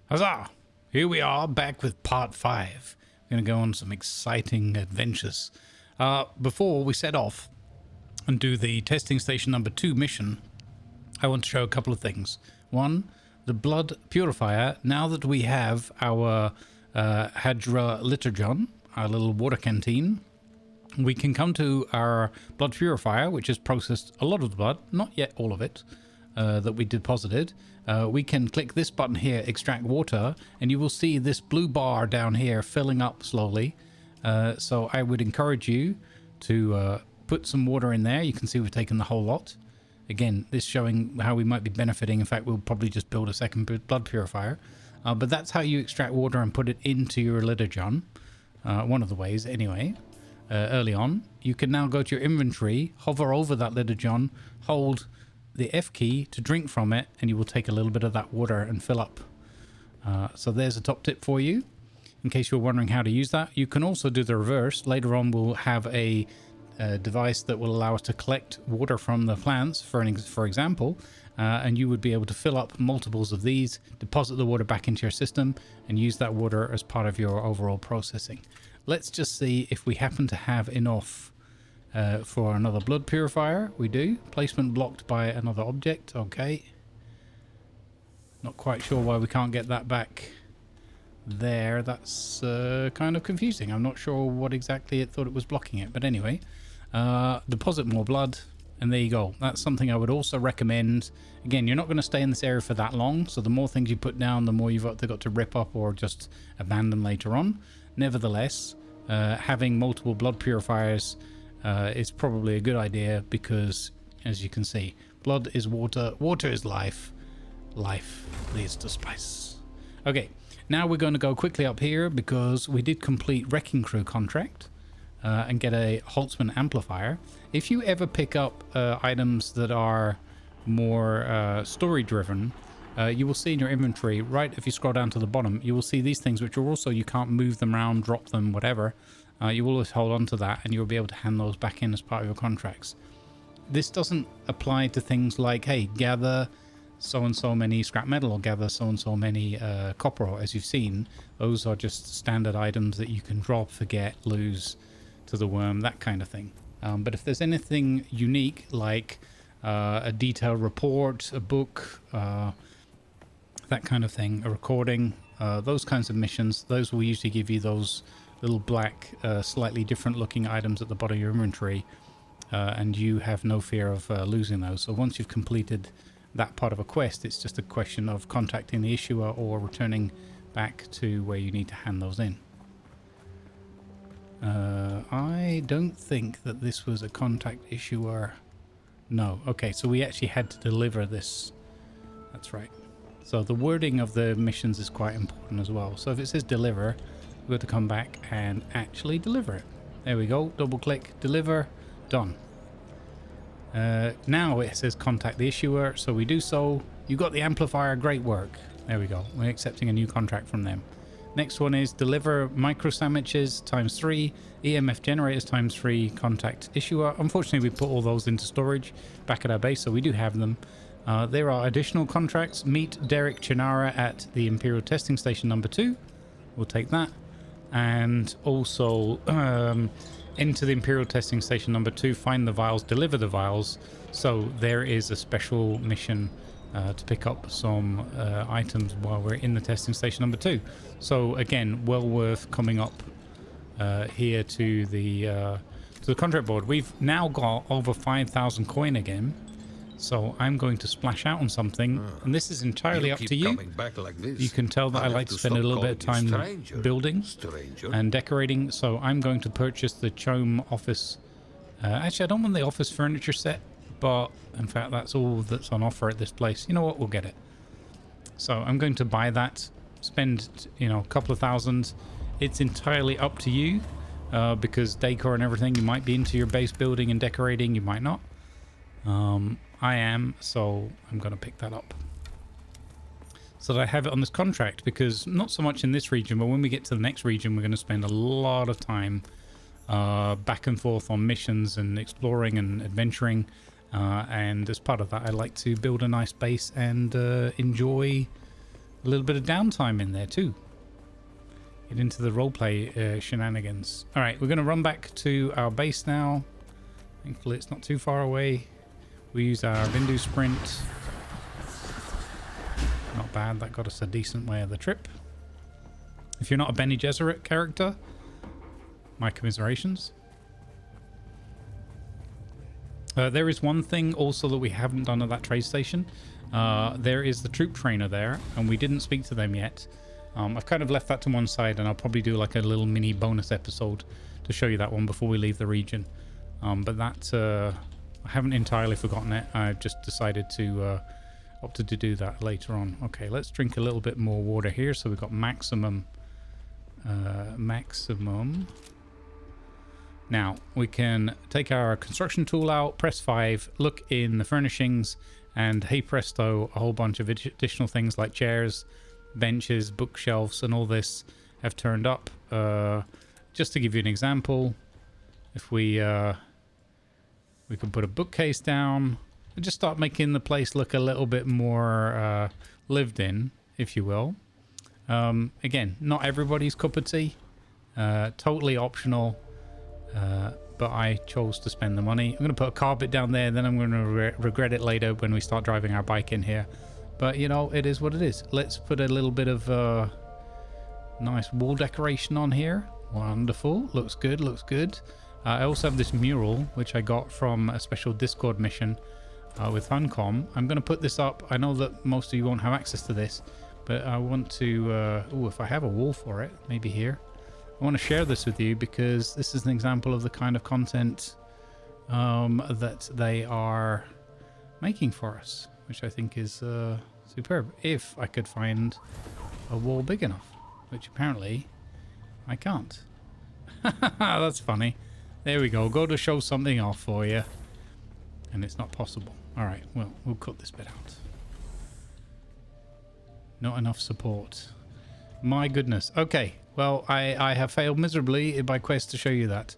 Huzzah! Here we are, back with part 5. We're going to go on some exciting adventures. Before we set off and do the testing station number 2 mission, I want to show a couple of things. One, the blood purifier. Now that we have our Hadra Liturgon, our little water canteen, we can come to our blood purifier, which has processed a lot of the blood, not yet all of it, that we deposited. We can click this button here, extract water, and you will see this blue bar down here filling up slowly. So I would encourage you to put some water in there. You can see we've taken the whole lot. Again, this showing how we might be benefiting. In fact, we'll probably just build a second blood purifier. But that's how you extract water and put it into your Liturgon. One of the ways, anyway. Early on, you can now go to your inventory, hover over that Liturgon, hold the F key to drink from it, and you will take a little bit of that water and fill up. So there's a top tip for you, in case you're wondering how to use that. You can also do the reverse. Later on, we'll have a device that will allow us to collect water from the plants, for example, and you would be able to fill up multiples of these, deposit the water back into your system, and use that water as part of your overall processing. Let's just see if we happen to have enough for another blood purifier. We do. Placement blocked by another object. Okay. Not quite sure why we can't get that back there. That's kind of confusing. I'm not sure what exactly it thought it was blocking it. But anyway, deposit more blood. And there you go. That's something I would also recommend. Again, you're not going to stay in this area for that long. So the more things you put down, the more you've got to rip up or just abandon later on. Nevertheless, having multiple blood purifiers is probably a good idea because, as you can see, blood is water, water is life, life leads to spice. Okay, now we're going to go quickly up here because we did complete Wrecking Crew contract and get a Holtzman amplifier. If you ever pick up items that are more story driven, you will see in your inventory, right, if you scroll down to the bottom, you will see these things which are also, you can't move them around, drop them, whatever. You will always hold on to that and you'll be able to hand those back in as part of your contracts. This doesn't apply to things like, hey, gather so-and-so many scrap metal or gather so-and-so many copper, as you've seen. Those are just standard items that you can drop, forget, lose to the worm, that kind of thing. But if there's anything unique like a detailed report, a book, that kind of thing, a recording, those kinds of missions, those will usually give you those little black, slightly different looking items at the bottom of your inventory, and you have no fear of losing those. So once you've completed that part of a quest, it's just a question of contacting the issuer or returning back to where you need to hand those in. I don't think that this was a contact issuer. No. Okay, so we actually had to deliver this. That's right. So the wording of the missions is quite important as well. So if it says deliver, we've got to come back and actually deliver it. There we go. Double click, deliver, done. Now it says contact the issuer, so we do so. You got the amplifier, great work. There we go. We're accepting a new contract from them. Next one is deliver micro sandwiches ×3, EMF generators ×3, contact issuer. Unfortunately, we put all those into storage back at our base, so we do have them. There are additional contracts. Meet Derek Chinara at the Imperial Testing Station number 2. We'll take that. And also enter the Imperial Testing Station number 2, find the vials, deliver the vials. So there is a special mission to pick up some items while we're in the testing station number 2. So again, well worth coming up here to the contract board. We've now got over 5,000 coin again. So I'm going to splash out on something, and this is entirely up to you. Like you can tell that I like to spend a little bit of time building and decorating. So I'm going to purchase the Chome office. Actually, I don't want the office furniture set, but in fact, that's all that's on offer at this place. You know what? We'll get it. So I'm going to buy that, spend, a couple of thousand. It's entirely up to you because decor and everything, you might be into your base building and decorating, you might not. I am, so I'm going to pick that up so that I have it on this contract, because not so much in this region, but when we get to the next region, we're going to spend a lot of time back and forth on missions and exploring and adventuring, And as part of that, I like to build a nice base and enjoy a little bit of downtime in there too. Get into the roleplay shenanigans. All right, we're going to run back to our base now. Thankfully, it's not too far away. We use our Vindu sprint. Not bad. That got us a decent way of the trip. If you're not a Bene Gesserit character, my commiserations. There is one thing also that we haven't done at that trade station. There is the troop trainer there, and we didn't speak to them yet. I've kind of left that to one side, and I'll probably do like a little mini bonus episode to show you that one before we leave the region. But that, I haven't entirely forgotten it. I've just decided to opted to do that later on. Okay, let's drink a little bit more water here. So we've got maximum. Now we can take our construction tool out, press 5, look in the furnishings, and hey presto, a whole bunch of additional things like chairs, benches, bookshelves, and all this have turned up. Just to give you an example, if we can put a bookcase down and just start making the place look a little bit more lived in, if you will. Again, not everybody's cup of tea, totally optional, but I chose to spend the money. I'm going to put a carpet down there, then I'm going to regret it later when we start driving our bike in here. But, you know, it is what it is. Let's put a little bit of nice wall decoration on here. Wonderful. Looks good, looks good. I also have this mural, which I got from a special Discord mission with Funcom. I'm going to put this up. I know that most of you won't have access to this, but I want to... if I have a wall for it, maybe here. I want to share this with you because this is an example of the kind of content that they are making for us, which I think is superb. If I could find a wall big enough, which apparently I can't. That's funny. There we go. Go to show something off for you, and it's not possible. All right, well, we'll cut this bit out. Not enough support. My goodness. Okay, well, I have failed miserably in my quest to show you that.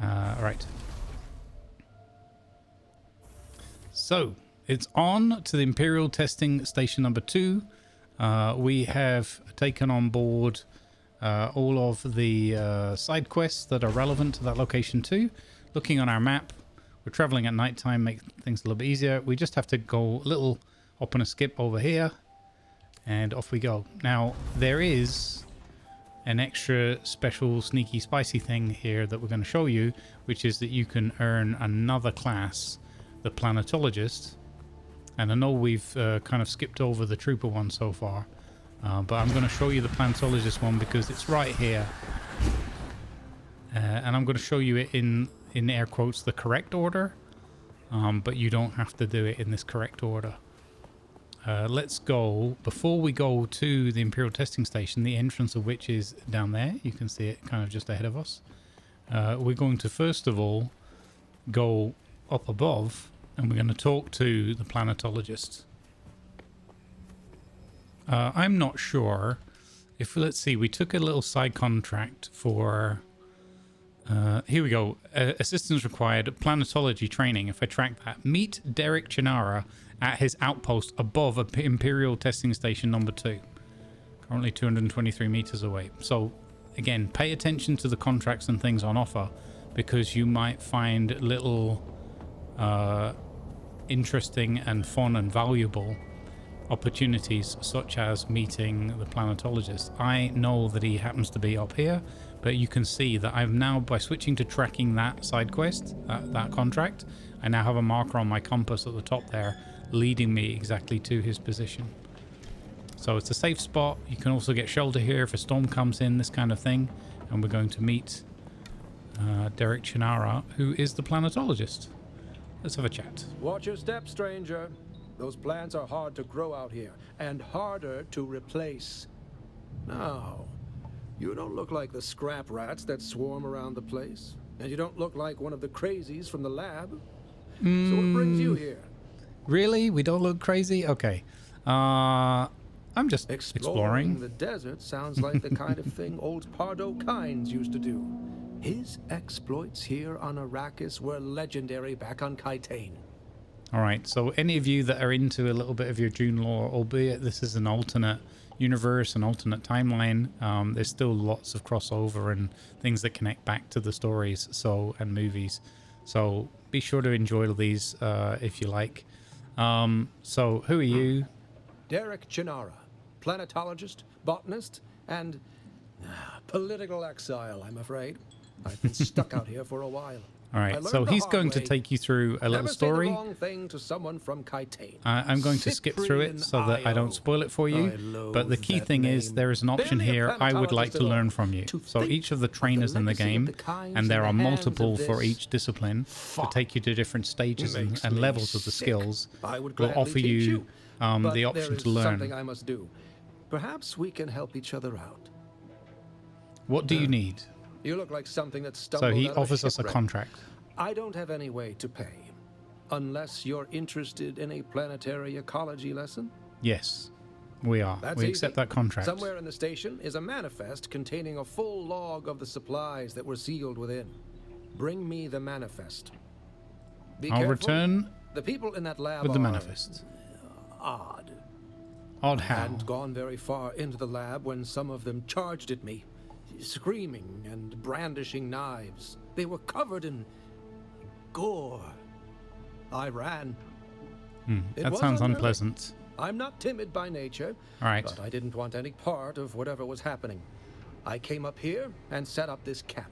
All right. So, it's on to the Imperial Testing Station number 2. We have taken on board all of the side quests that are relevant to that location too. Looking on our map, we're traveling at night time, make things a little bit easier. We just have to go a little hop and a skip over here, and off we go. Now, there is an extra special sneaky spicy thing here that we're going to show you, which is that you can earn another class, the Planetologist. And I know we've kind of skipped over the Trooper one so far, but I'm going to show you the Planetologist one because it's right here. And I'm going to show you it in air quotes, the correct order, but you don't have to do it in this correct order. Let's go, before we go to the Imperial Testing Station, the entrance of which is down there. You can see it kind of just ahead of us. We're going to first of all go up above, and we're going to talk to the Planetologist. I'm not sure if, let's see, we took a little side contract for, here we go, assistance required, planetology training. If I track that, meet Derek Chinara at his outpost above Imperial Testing Station number 2, currently 223 meters away. So again, pay attention to the contracts and things on offer, because you might find little interesting and fun and valuable opportunities, such as meeting the Planetologist. I know that he happens to be up here, but you can see that I've now, by switching to tracking that side quest, that contract, I now have a marker on my compass at the top there leading me exactly to his position. So it's a safe spot. You can also get shelter here if a storm comes in, this kind of thing. And we're going to meet Derek Chinara, who is the Planetologist. Let's have a chat. Watch your step, stranger. Those plants are hard to grow out here, and harder to replace. Now, you don't look like the scrap rats that swarm around the place, and you don't look like one of the crazies from the lab. So what brings you here? Really? We don't look crazy? Okay. I'm just exploring. The desert sounds like the kind of thing old Pardo Kynes used to do. His exploits here on Arrakis were legendary back on Kytane. All right, so any of you that are into a little bit of your Dune lore, albeit this is an alternate universe, an alternate timeline, there's still lots of crossover and things that connect back to the stories and movies. So be sure to enjoy these if you like. So who are you? Derek Gennara, planetologist, botanist, and political exile, I'm afraid. I've been stuck out here for a while. All right, so he's going to take you through a little story. Never say the wrong thing to someone from Kaitain. I'm going to skip through it so that I don't spoil it for you. But the key thing is there is an option here I would like to learn from you. So each of the trainers in the game, and there are multiple for each discipline to take you to different stages and levels of the skills, will offer you the option to learn. Something I must do. Perhaps we can help each other out. What do you need? You look like something that stumbled So he out of offers us a shipwreck. contract. I don't have any way to pay. Unless you're interested in a planetary ecology lesson? Yes, we are. That's We easy. accept that contract. Somewhere in the station is a manifest containing a full log of the supplies that were sealed within. Bring me the manifest. Be I'll careful. return The people in that lab with the are manifest. odd. Odd I how? hadn't gone very far into the lab when some of them charged at me, screaming and brandishing knives. They were covered in gore. I ran. It That was sounds unnerving. unpleasant. I'm not timid by nature, All right. but I didn't want any part of whatever was happening. I came up here and set up this camp.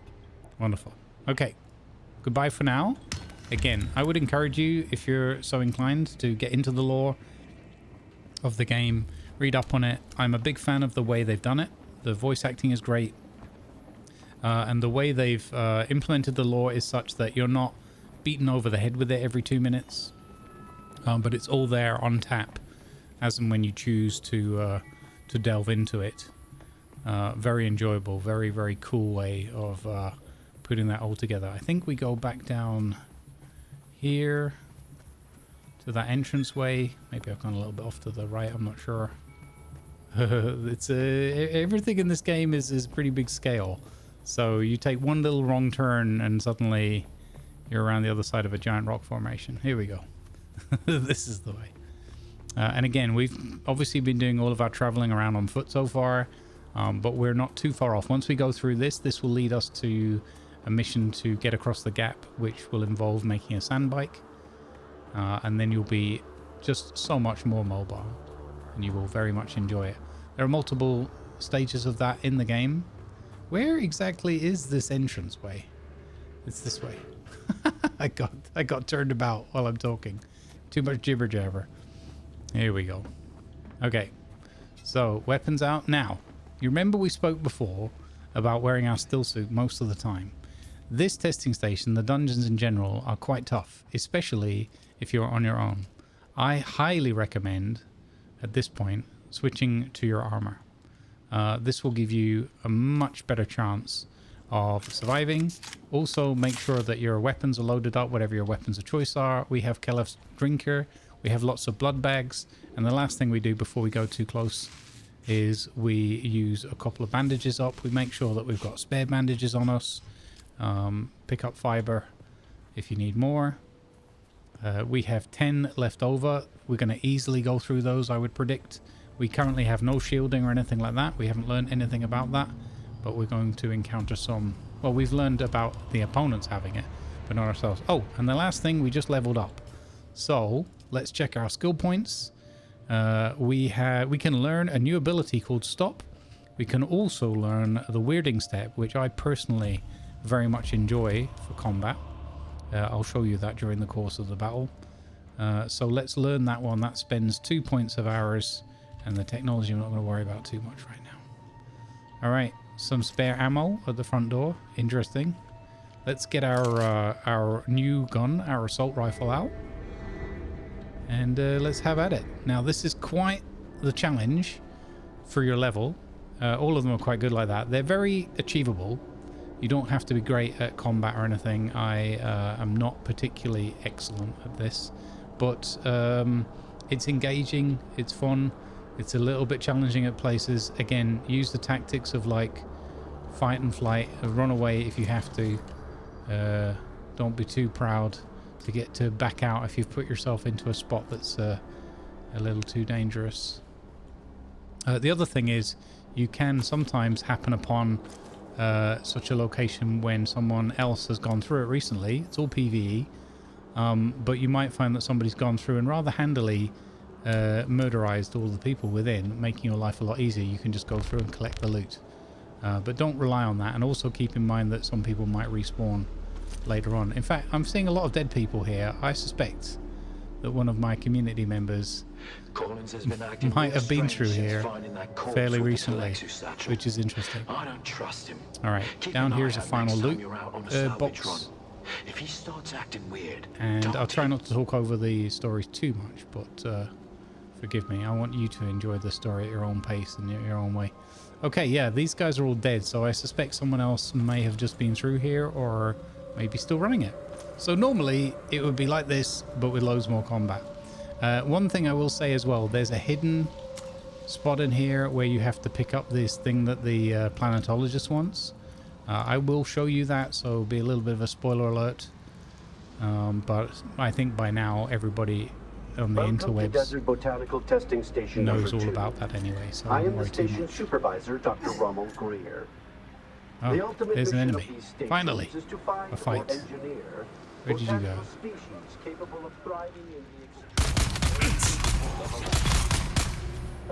Wonderful. Okay. Goodbye for now. Again, I would encourage you, if you're so inclined, to get into the lore of the game, read up on it. I'm a big fan of the way they've done it. The voice acting is great. And the way they've implemented the lore is such that you're not beaten over the head with it every 2 minutes. But it's all there on tap, as and when you choose to delve into it. Very enjoyable, very, very cool way of putting that all together. I think we go back down here to that entranceway. Maybe I've gone a little bit off to the right, I'm not sure. It's everything in this game is pretty big scale. So you take one little wrong turn and suddenly you're around the other side of a giant rock formation. Here we go. This is the way. And again, we've obviously been doing all of our traveling around on foot so far, but we're not too far off. Once we go through this will lead us to a mission to get across the gap, which will involve making a sandbike. And then you'll be just so much more mobile, and you will very much enjoy it. There are multiple stages of that in the game. Where exactly is this entranceway? It's this way. I got turned about while I'm talking. Too much jibber jabber. Here we go. Okay, so weapons out now. You remember we spoke before about wearing our still suit most of the time. This testing station, the dungeons in general, are quite tough, especially if you're on your own. I highly recommend, at this point, switching to your armor. This will give you a much better chance of surviving. Also, make sure that your weapons are loaded up, whatever your weapons of choice are. We have Kelef's Drinker, we have lots of blood bags, and the last thing we do before we go too close is we use a couple of bandages up. We make sure that we've got spare bandages on us. Pick up fiber if you need more. We have 10 left over. We're going to easily go through those, I would predict. We currently have no shielding or anything like that. We haven't learned anything about that, but we're going to encounter some... Well, we've learned about the opponents having it, but not ourselves. Oh, and the last thing, we just leveled up. So let's check our skill points. We can learn a new ability called Stop. We can also learn the Weirding Step, which I personally very much enjoy for combat. I'll show you that during the course of the battle. So let's learn that one. That spends 2 points of ours, and the technology I'm not going to worry about too much right now. All right, some spare ammo at the front door. Interesting. Let's get our new gun, our assault rifle, out, and let's have at it. Now, this is quite the challenge for your level. All of them are quite good like that. They're very achievable. You don't have to be great at combat or anything. I am not particularly excellent at this, but it's engaging, it's fun, it's a little bit challenging at places. Again, use the tactics of like fight and flight, run away if you have to. Don't be too proud to get to back out if you've put yourself into a spot that's a little too dangerous. The other thing is you can sometimes happen upon such a location when someone else has gone through it recently. It's all PvE, but you might find that somebody's gone through and rather handily murderized all the people within, making your life a lot easier. You can just go through and collect the loot, but don't rely on that, and also keep in mind that some people might respawn later on. In fact, I'm seeing a lot of dead people here. I suspect that one of my community members might have been through here fairly recently, which is interesting. I don't trust him. Alright, down here's a final loot box. If he starts acting weird, and I'll try not to talk over the stories too much, but forgive me. I want you to enjoy the story at your own pace and your own way. Okay, yeah, these guys are all dead, so I suspect someone else may have just been through here or maybe still running it. So normally it would be like this, but with loads more combat. One thing I will say as well, there's a hidden spot in here where you have to pick up this thing that the Planetologist wants. I will show you that, so it'll be a little bit of a spoiler alert. But I think by now everybody on the interwebs Desert Botanical Testing Station knows all about that anyway, so I don't am the worry too station much. supervisor, Dr. Rommel Greer. Oh, The ultimate there's an mission enemy. of these stations Finally, is to find a fight. or engineer Where did you go? botanical species capable of thriving in the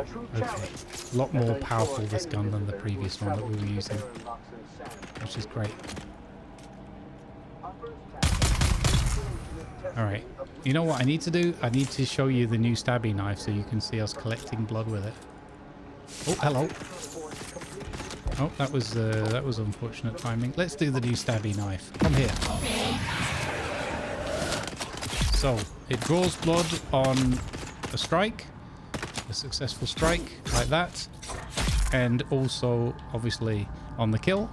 a true challenge. A lot more powerful this gun than the previous one that we were using, which is great. Alright, you know what I need to do? I need to show you the new stabby knife so you can see us collecting blood with it. Oh, hello. Oh, that was unfortunate timing. Let's do the new stabby knife. Come here. So, it draws blood on a strike, a successful strike, like that, and also, obviously, on the kill.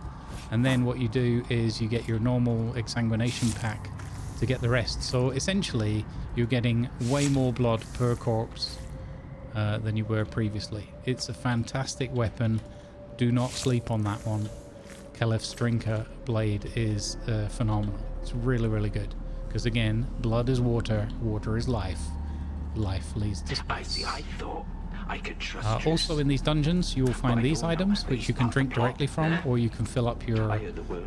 And then what you do is you get your normal exsanguination pack to get the rest. So, essentially, you're getting way more blood per corpse than you were previously. It's a fantastic weapon. Do not sleep on that one. Calef's Drinker blade is phenomenal. It's really, really good. Because again, blood is water, water is life. Life leads to space. I thought I could trust also in these dungeons, you will find these items, which you can drink directly from, or you can fill up your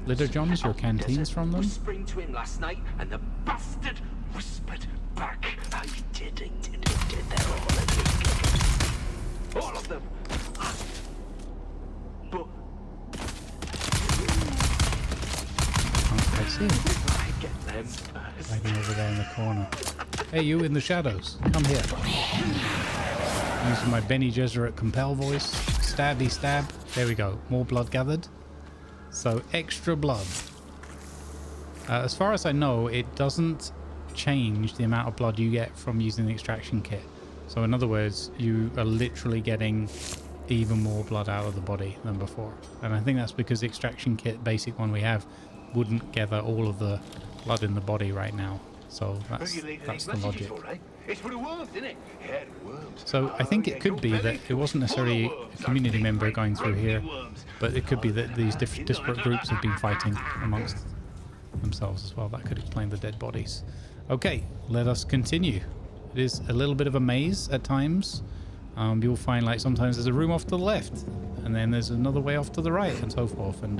liturgions, your canteens from them. Whispering to him last night, and the bastard whispered back how you did they're all of them. But I see it. I get them first. Hiding over there in the corner. Hey, you in the shadows. Come here. Using my Bene Gesserit compel voice. Stabby stab. There we go. More blood gathered. So, extra blood. As far as I know, it doesn't change the amount of blood you get from using the extraction kit. So, in other words, you are literally getting even more blood out of the body than before. And I think that's because the extraction kit, basic one we have, wouldn't gather all of the blood in the body right now. So that's the logic. So I think it could be that it wasn't necessarily a community member going through here, but it could be that these disparate groups have been fighting amongst themselves as well. That could explain the dead bodies. Okay, let us continue. It is a little bit of a maze at times. You'll find like sometimes there's a room off to the left, and then there's another way off to the right, and so forth. And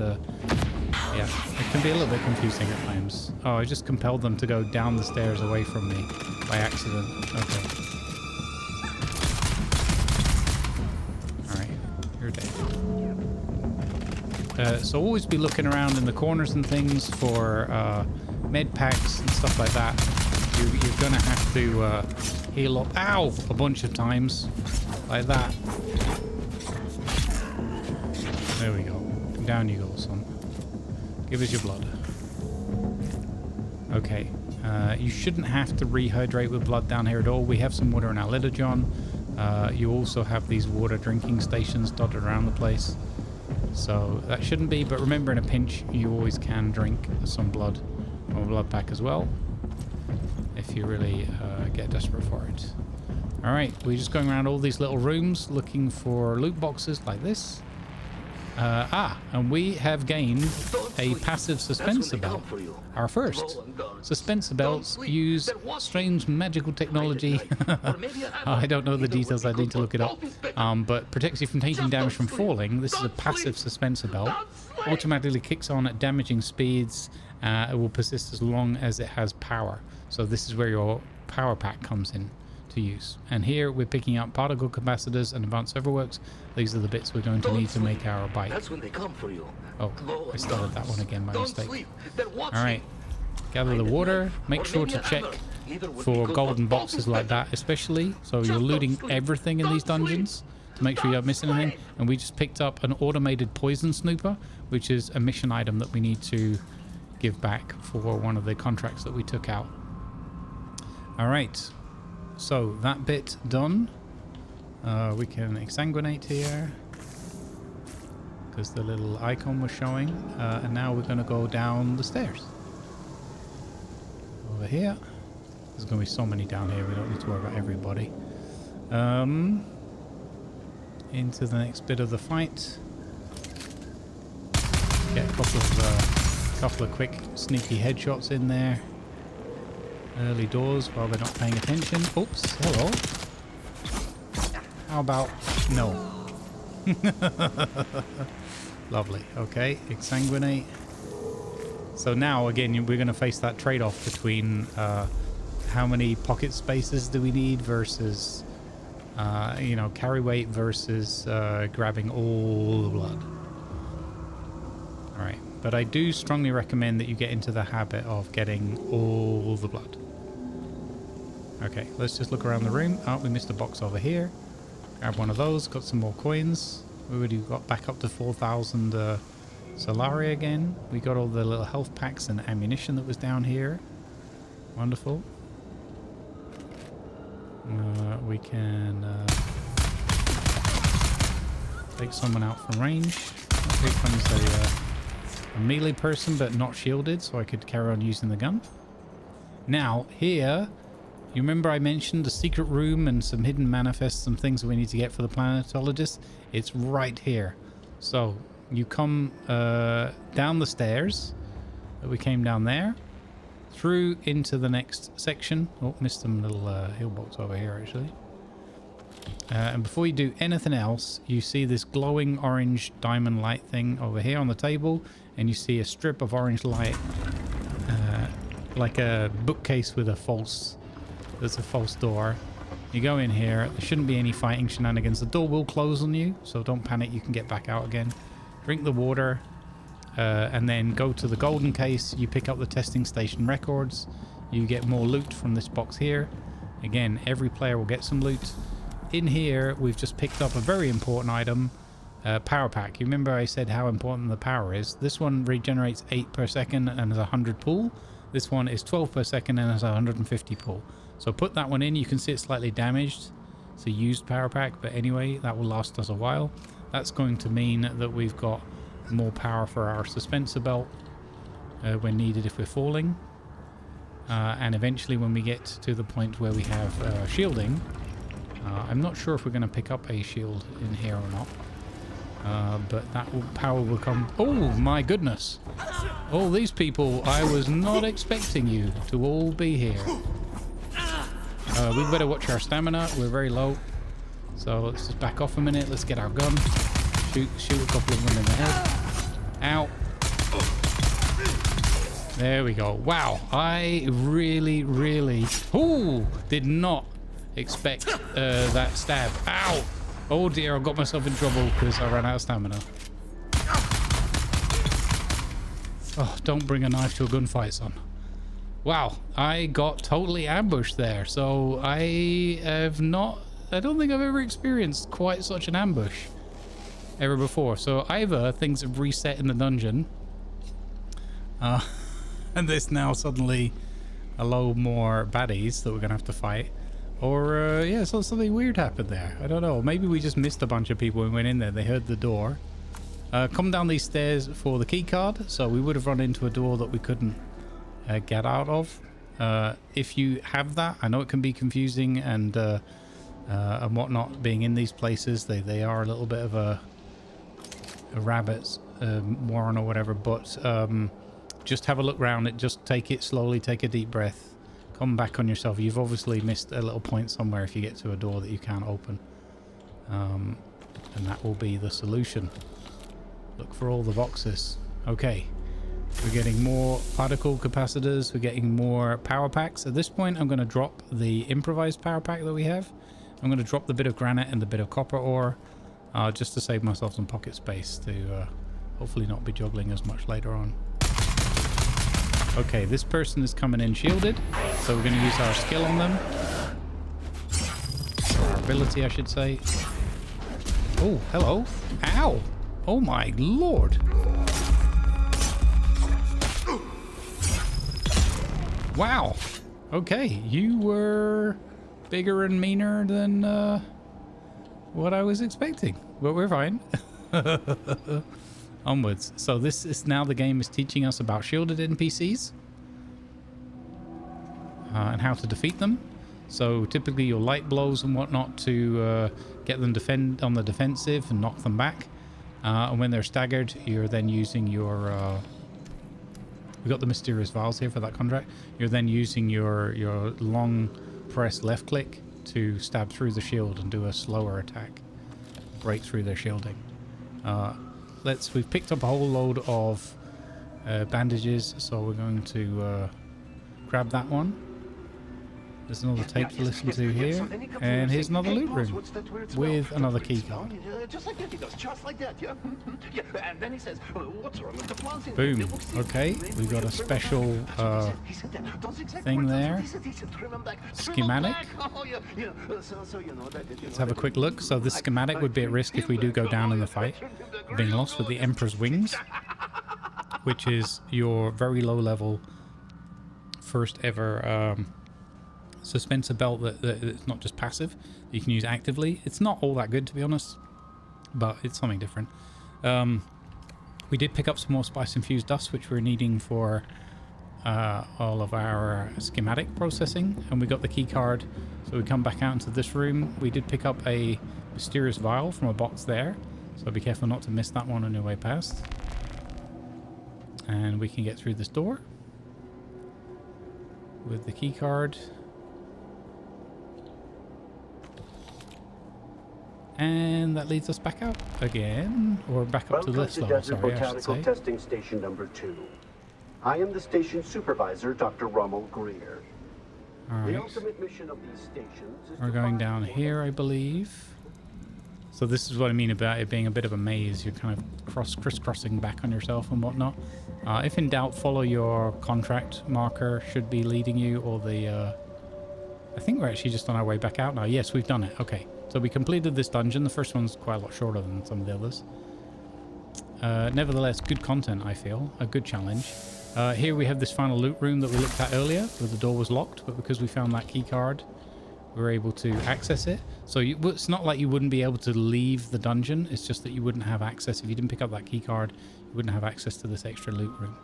yeah, it can be a little bit confusing at times. Oh, I just compelled them to go down the stairs away from me by accident. Okay. Alright, you're dead. So always be looking around in the corners and things for med packs and stuff like that. You're going to have to heal up, ow, a bunch of times. Like that. There we go. Down you go, son. Give us your blood. Okay. You shouldn't have to rehydrate with blood down here at all. We have some water in our liturgion. You also have these water drinking stations dotted around the place. So that shouldn't be, but remember in a pinch, you always can drink some blood from a blood pack as well. If you really get desperate for it. Alright, we're just going around all these little rooms looking for loot boxes like this. And we have gained a passive dispenser belt. Our first. Dispenser belts use strange magical technology. I don't know the details, I need to look it up. But protects you from taking damage from falling. This is a passive dispenser belt. Automatically kicks on at damaging speeds. It will persist as long as it has power. So this is where your power pack comes in to use. And here we're picking up particle capacitors and advanced serverworks. These are the bits we're going to need to make our bike. That's when they come for you. Oh, I started that one again by mistake. All right, gather the water. Make sure to check for golden boxes like that, especially. So you're looting everything in these dungeons to make sure you don't miss anything. And we just picked up an automated poison snooper, which is a mission item that we need to give back for one of the contracts that we took out. All right, so that bit done. We can exsanguinate here because the little icon was showing, and now we're going to go down the stairs over here. There's going to be so many down here, we don't need to worry about everybody. Into the next bit of the fight. Get a couple of quick sneaky headshots in there. Early doors while they're not paying attention. Oops, hello. How about no? Lovely. Okay, exsanguinate. So now again we're going to face that trade-off between how many pocket spaces do we need versus you know, carry weight versus grabbing all the blood. All right, but I do strongly recommend that you get into the habit of getting all the blood. Okay, let's just look around the room. Oh, we missed a box over here. Grab one of those, got some more coins. We already got back up to 4,000 Solari again. We got all the little health packs and ammunition that was down here. Wonderful. We can take someone out from range. Griffin's a melee person but not shielded, so I could carry on using the gun. Now, here, you remember I mentioned the secret room and some hidden manifests, some things that we need to get for the Planetologist? It's right here. So you come down the stairs that we came down there, through into the next section. Oh, missed some little heal box over here actually. And before you do anything else, you see this glowing orange diamond light thing over here on the table, and you see a strip of orange light, like a bookcase with a false. There's a false door. You go in here. There shouldn't be any fighting shenanigans. The door will close on you, so don't panic. You can get back out again. Drink the water, and then go to the golden case. You pick up the testing station records. You get more loot from this box here. Again, every player will get some loot. In here, we've just picked up a very important item, power pack. You remember I said how important the power is. This one regenerates 8 per second and has 100 pull. This one is 12 per second and has 150 pull. So put that one in. You can see it's slightly damaged. It's a used power pack, but anyway, that will last us a while. That's going to mean that we've got more power for our dispenser belt when needed if we're falling. And eventually when we get to the point where we have shielding, I'm not sure if we're going to pick up a shield in here or not. But that power will come. Oh my goodness. All these people, I was not expecting you to all be here. We better watch our stamina. We're very low. So let's just back off a minute. Let's get our gun. Shoot a couple of them in the head. Ow. There we go. Wow. I really did not expect that stab. Ow. Oh dear, I got myself in trouble because I ran out of stamina. Oh, don't bring a knife to a gunfight, son. Wow, I got totally ambushed there. So I don't think I've ever experienced quite such an ambush ever before. So either things have reset in the dungeon, and there's now suddenly a load more baddies that we're gonna have to fight, or yeah, so something weird happened there. I don't know. Maybe we just missed a bunch of people and went in there. They heard the door. Come down these stairs for the key card. So we would have run into a door that we couldn't get out of. If you have that, I know it can be confusing and whatnot being in these places. They are a little bit of a rabbits warren or whatever, but just have a look around it. Just take it slowly, take a deep breath, come back on yourself. You've obviously missed a little point somewhere if you get to a door that you can't open, and that will be the solution. Look for all the boxes. Okay, we're getting more particle capacitors, we're getting more power packs. At this point I'm going to drop the improvised power pack that we have. I'm going to drop the bit of granite and the bit of copper ore, just to save myself some pocket space to hopefully not be juggling as much later on. Okay, this person is coming in shielded, so we're going to use our skill on them. Our ability, I should say. Oh, hello. Ow! Oh my lord! Wow! Okay, you were bigger and meaner than what I was expecting, but we're fine. Onwards. So this is now the game is teaching us about shielded NPCs and how to defeat them. So typically your light blows and whatnot to get them defend on the defensive and knock them back. And when they're staggered, you're then using your... we got the mysterious vials here for that contract. You're then using your long press left click to stab through the shield and do a slower attack. Break through their shielding. We've picked up a whole load of bandages, so we're going to grab that one. There's another tape to listen to here, and here's another loot room with another key card. Just like that he does, just like that, yeah. Yeah, and then he says, what's wrong with the plants? Boom. Okay, we got a special thing there. Schematic. Let's have a quick look. So this schematic would be at risk if we do go down in the fight, being lost with the Emperor's Wings, which is your very low level first ever suspensor belt that it's not just passive, you can use actively. It's not all that good, to be honest, but it's something different. We did pick up some more spice infused dust, which we're needing for all of our schematic processing, and we got the key card, so we come back out into this room. We did pick up a mysterious vial from a box there, so be careful not to miss that one on your way past. And we can get through this door with the key card. And that leads us back out again, or back up to this level, sorry, I should say. Botanical Testing Station number 2. I am the station supervisor, Dr. Rommel Greer. Alright. The ultimate mission of these stations is We're going down here, I believe. So this is what I mean about it being a bit of a maze. You're kind of crisscrossing back on yourself and whatnot. If in doubt, follow your contract marker, should be leading you, or the... I think we're actually just on our way back out now. Yes, we've done it. Okay. So we completed this dungeon. The first one's quite a lot shorter than some of the others. Nevertheless, good content, I feel. A good challenge. Here we have this final loot room that we looked at earlier, where the door was locked, but because we found that key card, we were able to access it. So it's not like you wouldn't be able to leave the dungeon. It's just that you wouldn't have access. If you didn't pick up that key card, you wouldn't have access to this extra loot room,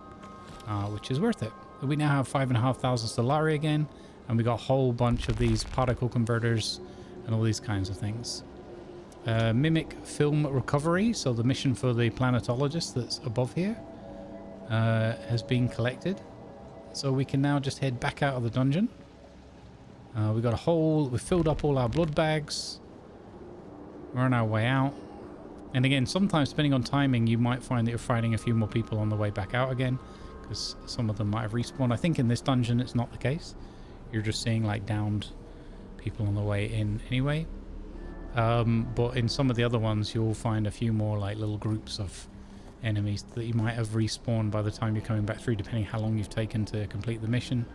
which is worth it. We now have 5,500 Stellari again, and we got a whole bunch of these particle converters and all these kinds of things. Mimic film recovery, so the mission for the planetologist that's above here has been collected. So we can now just head back out of the dungeon. We filled up all our blood bags. We're on our way out. And again, sometimes depending on timing, you might find that you're fighting a few more people on the way back out again, because some of them might have respawned. I think in this dungeon it's not the case. You're just seeing like downed people on the way in anyway. But in some of the other ones, you'll find a few more like little groups of enemies that you might have respawned by the time you're coming back through, depending how long you've taken to complete the mission.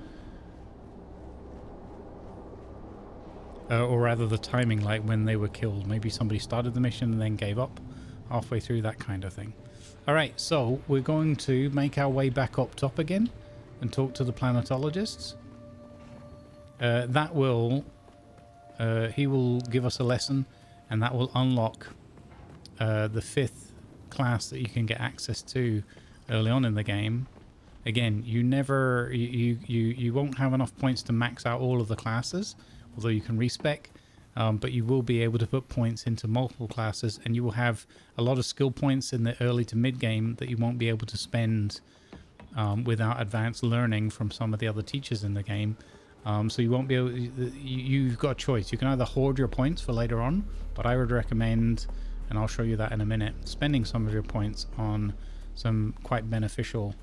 Or rather the timing, like when they were killed. Maybe somebody started the mission and then gave up halfway through, that kind of thing. Alright, so we're going to make our way back up top again and talk to the planetologists. He will give us a lesson, and that will unlock the 5th class that you can get access to early on in the game. Again, you won't have enough points to max out all of the classes, although you can respec. but you will be able to put points into multiple classes, and you will have a lot of skill points in the early to mid game that you won't be able to spend without advanced learning from some of the other teachers in the game. So you won't be able. You've got a choice. You can either hoard your points for later on, but I would recommend, and I'll show you that in a minute, spending some of your points on some quite beneficial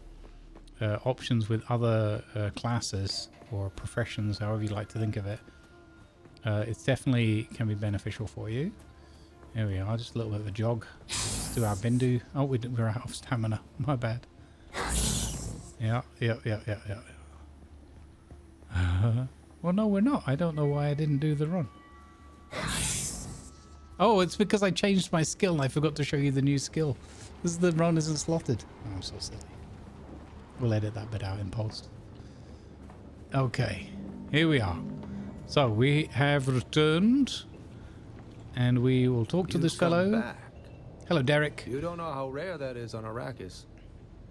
options with other classes or professions, however you like to think of it. It's definitely can be beneficial for you. There we are, just a little bit of a jog. Let's do our bindu. Oh, we're out of stamina. My bad. Yeah. Well, no, we're not. I don't know why I didn't do the run. Oh, it's because I changed my skill and I forgot to show you the new skill. The run isn't slotted. Oh, I'm so silly. We'll edit that bit out in post. Okay, here we are. So we have returned, and we will talk to this fellow. Back. Hello, Derek. You don't know how rare that is on Arrakis.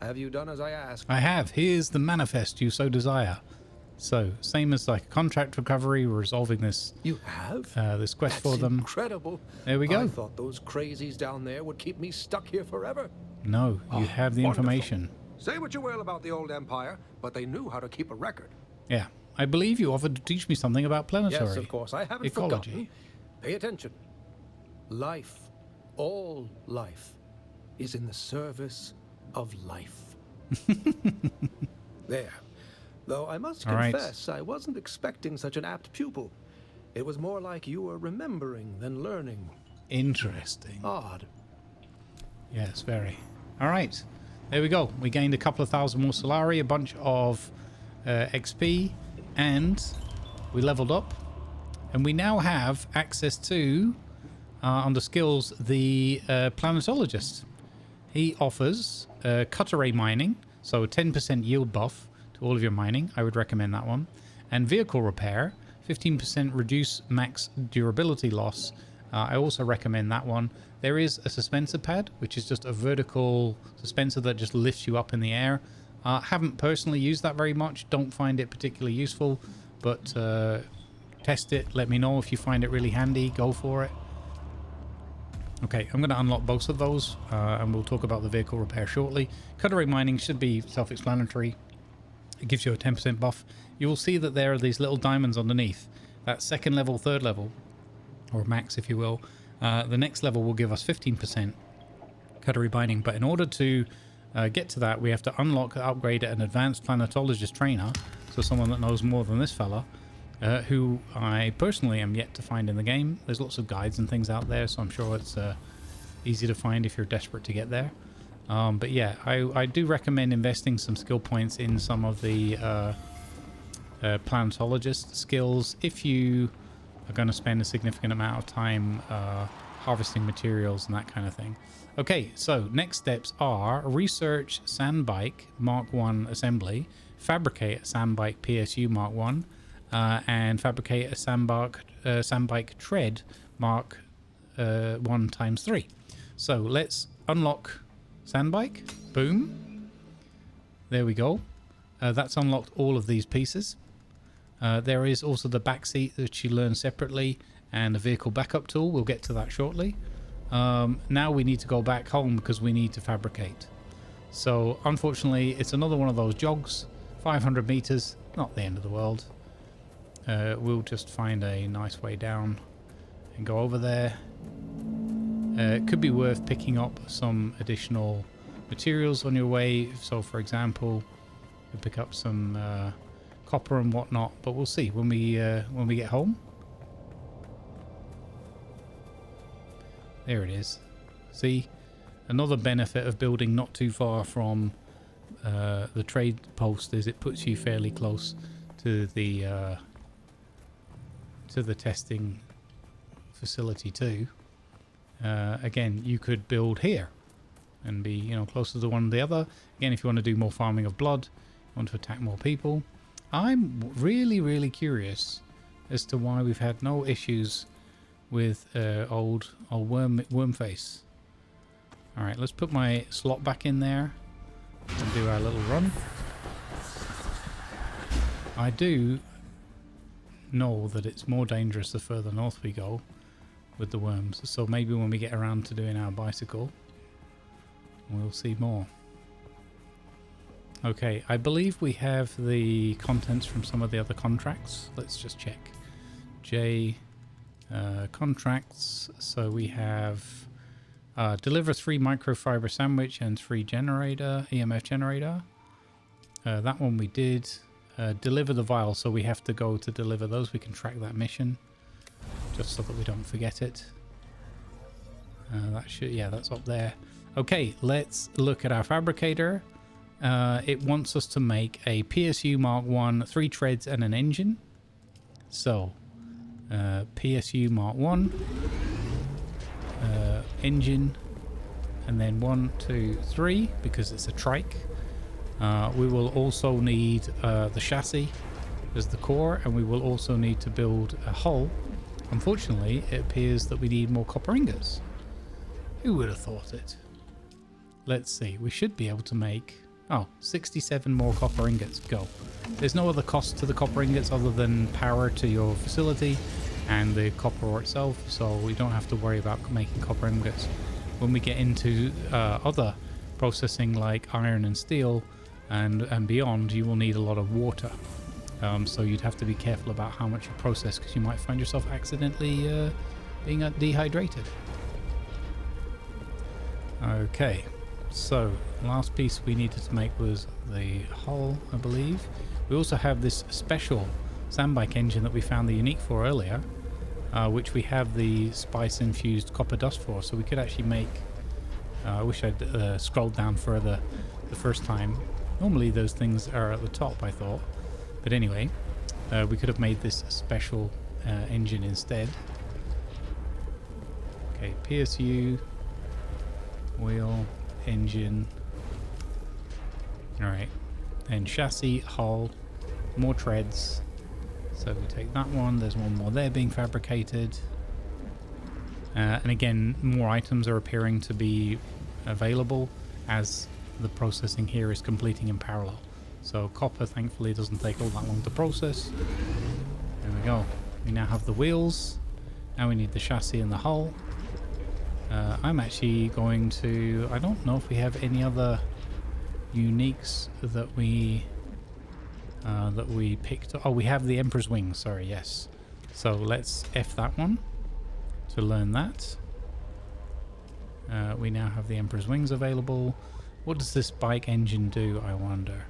Have you done as I asked? I have. Here's the manifest you so desire. So, same as like contract recovery, we're resolving this. You have? This quest That's for them. Incredible. There we go. I thought those crazies down there would keep me stuck here forever. No, you have the wonderful. information. Say what you will about the old Empire, but they knew how to keep a record. Yeah, I believe you offered to teach me something about planetary. Yes, of course. I haven't ecology. forgotten. Pay attention. Life, all life, is in the service of life. There. Though I must confess, I wasn't expecting such an apt pupil. It was more like you were remembering than learning. Interesting. Odd. Yes, very. All right. There we go. We gained a couple of thousand more Solari, a bunch of XP, and we leveled up. And we now have access to, under skills, the Planetologist. He offers cut-array mining, so a 10% yield buff to all of your mining. I would recommend that one. And vehicle repair, 15% reduce max durability loss. I also recommend that one. There is a suspensor pad, which is just a vertical suspensor that just lifts you up in the air. Haven't personally used that very much. Don't find it particularly useful, but test it. Let me know if you find it really handy. Go for it. Okay, I'm going to unlock both of those, and we'll talk about the vehicle repair shortly. Cut-array mining should be self-explanatory. It gives you a 10% buff. You will see that there are these little diamonds underneath. That's second level, third level, or max if you will. The next level will give us 15% cut-array mining, but in order to get to that, we have to unlock, upgrade an advanced planetologist trainer, so someone that knows more than this fella, who I personally am yet to find in the game. There's lots of guides and things out there, so I'm sure it's easy to find if you're desperate to get there. But yeah, I do recommend investing some skill points in some of the planetologist skills if you are going to spend a significant amount of time harvesting materials and that kind of thing. Okay, so next steps are research Sandbike Mark 1 assembly, fabricate a Sandbike PSU Mark 1, and fabricate a Sandbike tread Mark 1 times 3. So let's unlock Sandbike. Boom. There we go. That's unlocked all of these pieces. There is also the back seat that you learn separately and a vehicle backup tool. We'll get to that shortly. Now we need to go back home because we need to fabricate. So unfortunately, it's another one of those jogs. 500 meters, not the end of the world. We'll just find a nice way down and go over there. It could be worth picking up some additional materials on your way. So for example, you pick up some copper and whatnot, but we'll see when we get home. There it is. See, another benefit of building not too far from the trade post is it puts you fairly close to the testing facility too. Again, you could build here and be, you know, closer to one or the other. Again, if you want to do more farming of blood, you want to attack more people. I'm really curious as to why we've had no issues with old worm face. All right, let's put my slot back in there and do our little run. I do know that it's more dangerous the further north we go with the worms. So maybe when we get around to doing our bicycle, we'll see more. Okay, I believe we have the contents from some of the other contracts. Let's just check. Contracts. So we have deliver 3 microfiber sandwich and 3 generator, EMF generator. That one we did. Deliver the vial, so we have to go to deliver those. We can track that mission just so that we don't forget it. That's up there. Okay, let's look at our fabricator. It wants us to make a PSU Mark 1, 3 treads and an engine. So PSU Mark 1, engine, and then 1, 2, 3 because it's a trike. We will also need the chassis as the core, and we will also need to build a hull. Unfortunately, it appears that we need more copper ingots. Who would have thought it? Let's see, we should be able to make 67 more copper ingots. Go. There's no other cost to the copper ingots other than power to your facility and the copper ore itself, so we don't have to worry about making copper ingots. When we get into other processing like iron and steel and beyond, you will need a lot of water. So you'd have to be careful about how much you process, because you might find yourself accidentally being dehydrated. Okay, so last piece we needed to make was the hull, I believe. We also have this special Sandbike engine that we found the unique for earlier, which we have the spice infused copper dust for, so we could actually make I wish I'd scrolled down further the first time. Normally those things are at the top, I thought, but anyway, we could have made this special engine instead. Okay, PSU, wheel, engine. Alright, then chassis, hull, more treads. So we take that one, there's one more there being fabricated. And again, more items are appearing to be available as the processing here is completing in parallel. So copper thankfully doesn't take all that long to process. There we go. We now have the wheels. Now we need the chassis and the hull. I'm actually going to... I don't know if we have any other uniques that we picked. Oh, we have the Emperor's Wings. Sorry, yes. So let's F that one to learn that. We now have the Emperor's Wings available. What does this bike engine do, I wonder?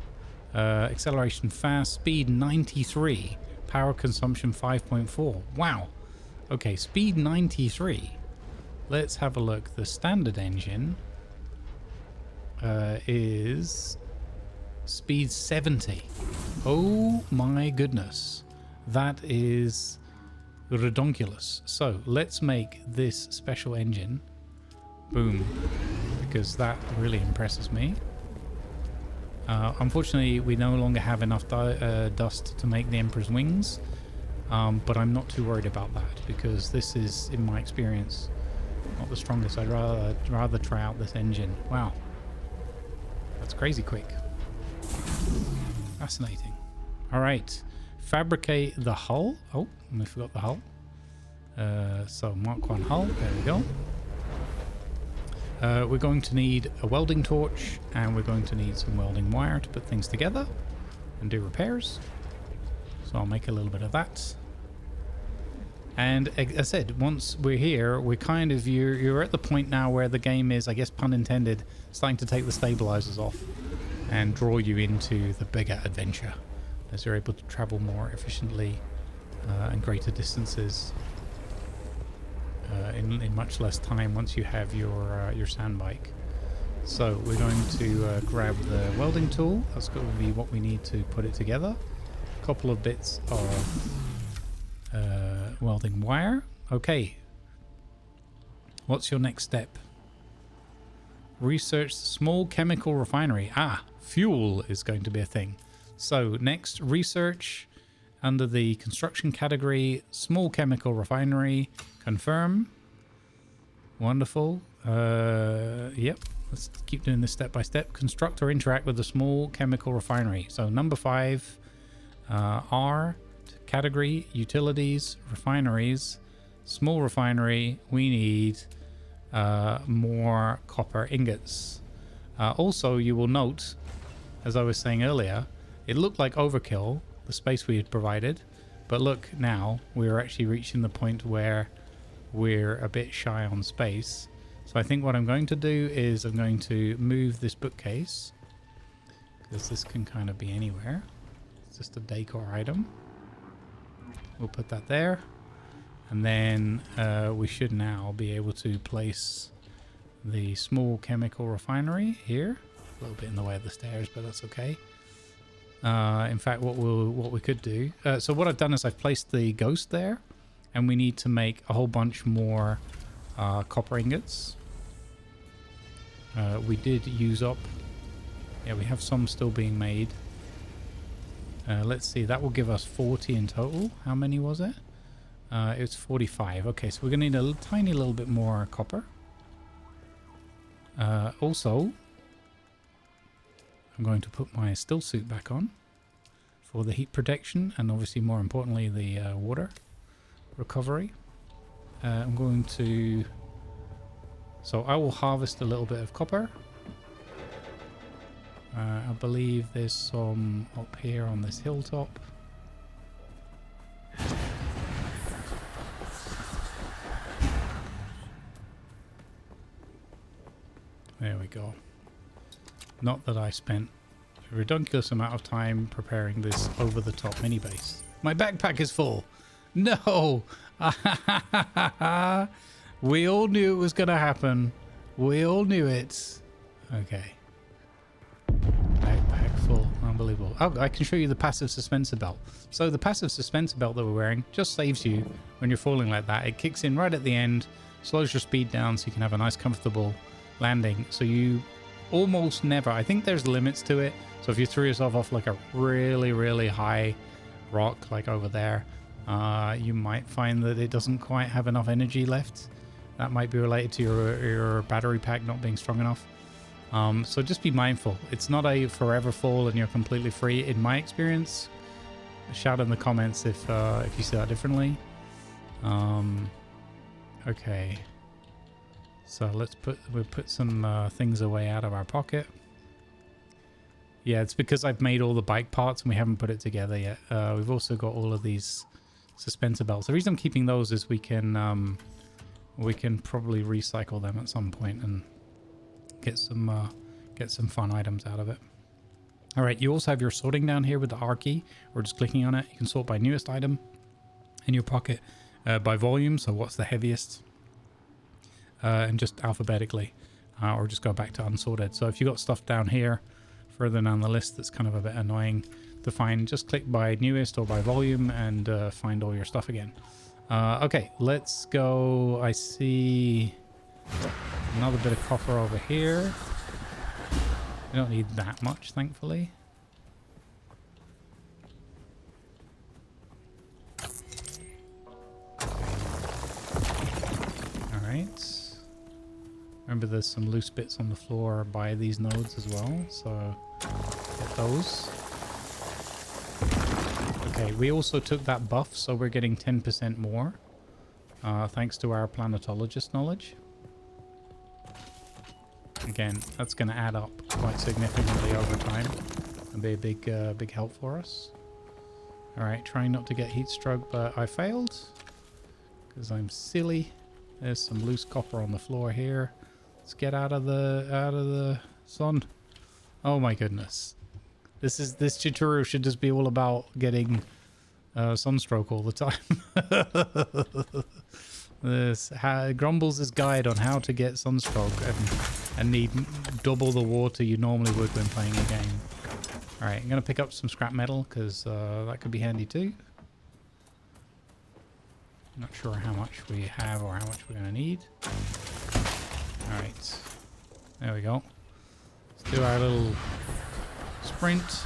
Acceleration fast, speed 93, power consumption 5.4. Wow. Okay, speed 93. Let's have a look. The standard engine is speed 70. Oh my goodness. That is redonkulous. So let's make this special engine. Boom. Because that really impresses me. Unfortunately, we no longer have enough dust to make the Emperor's Wings. But I'm not too worried about that, because this is, in my experience, not the strongest. I'd rather try out this engine. Wow. That's crazy quick. Fascinating. Alright. Fabricate the hull. Oh, I forgot the hull. So Mark 1 hull. There we go. We're going to need a welding torch, and we're going to need some welding wire to put things together and do repairs. So I'll make a little bit of that. And as I said, once we're here, we're kind of, you're at the point now where the game is, I guess pun intended, starting to take the stabilizers off and draw you into the bigger adventure, as you're able to travel more efficiently and greater distances in much less time once you have your Sandbike. So we're going to grab the welding tool. That's going to be what we need to put it together. A couple of bits of welding wire. Okay. What's your next step? Research the small chemical refinery. Ah, fuel is going to be a thing. So next, research under the construction category, small chemical refinery. Confirm. Wonderful. Yep. Let's keep doing this step by step. Construct or interact with a small chemical refinery. So number 5, R to category, utilities, refineries, small refinery. We need more copper ingots. Also, you will note, as I was saying earlier, it looked like overkill, the space we had provided. But look, now we're actually reaching the point where we're a bit shy on space. So I think what I'm going to do is I'm going to move this bookcase, because this can kind of be anywhere. It's just a decor item. We'll put that there. And then we should now be able to place the small chemical refinery here. A little bit in the way of the stairs, but that's okay. In fact, what we could do... so what I've done is I've placed the ghost there. And we need to make a whole bunch more copper ingots. We did use up... Yeah, we have some still being made. Let's see, that will give us 40 in total. How many was it? It's 45. Okay, so we're going to need a tiny little bit more copper. Also, I'm going to put my still suit back on for the heat protection and obviously more importantly the water recovery. I'm going to... So I will harvest a little bit of copper. I believe there's some up here on this hilltop. There we go. Not that I spent a ridiculous amount of time preparing this over-the-top mini base. My backpack is full. No! We all knew it was going to happen. We all knew it. Okay. Backpack full. Unbelievable. Oh, I can show you the passive suspensor belt. So the passive suspensor belt that we're wearing just saves you when you're falling like that. It kicks in right at the end, slows your speed down so you can have a nice comfortable landing. So you almost never... I think there's limits to it. So if you threw yourself off like a really, really high rock like over there, you might find that it doesn't quite have enough energy left. That might be related to your battery pack not being strong enough. So just be mindful. It's not a forever fall and you're completely free. In my experience, shout in the comments if you see that differently. Okay. So we'll put some things away out of our pocket. Yeah, it's because I've made all the bike parts and we haven't put it together yet. We've also got all of these suspensor belts. The reason I'm keeping those is we can probably recycle them at some point and get some fun items out of it. All right, you also have your sorting down here with the R key, or just clicking on it. You can sort by newest item in your pocket, by volume, so what's the heaviest, and just alphabetically, or just go back to unsorted. So if you got stuff down here further down the list that's kind of a bit annoying to find, just click by newest or by volume and find all your stuff again. Okay, let's go. I see another bit of copper over here. We don't need that much, thankfully. Alright. Remember there's some loose bits on the floor by these nodes as well, so get those. Okay, we also took that buff, so we're getting 10% more, thanks to our Planetologist knowledge. Again, that's going to add up quite significantly over time and be a big help for us. Alright, trying not to get heat stroke, but I failed because I'm silly. There's some loose copper on the floor here. Let's get out of the sun. Oh my goodness. This tutorial should just be all about getting sunstroke all the time. This Grumbles' guide on how to get sunstroke and need double the water you normally would when playing a game. Alright, I'm going to pick up some scrap metal because that could be handy too. Not sure how much we have or how much we're going to need. Alright, there we go. Let's do our little sprint.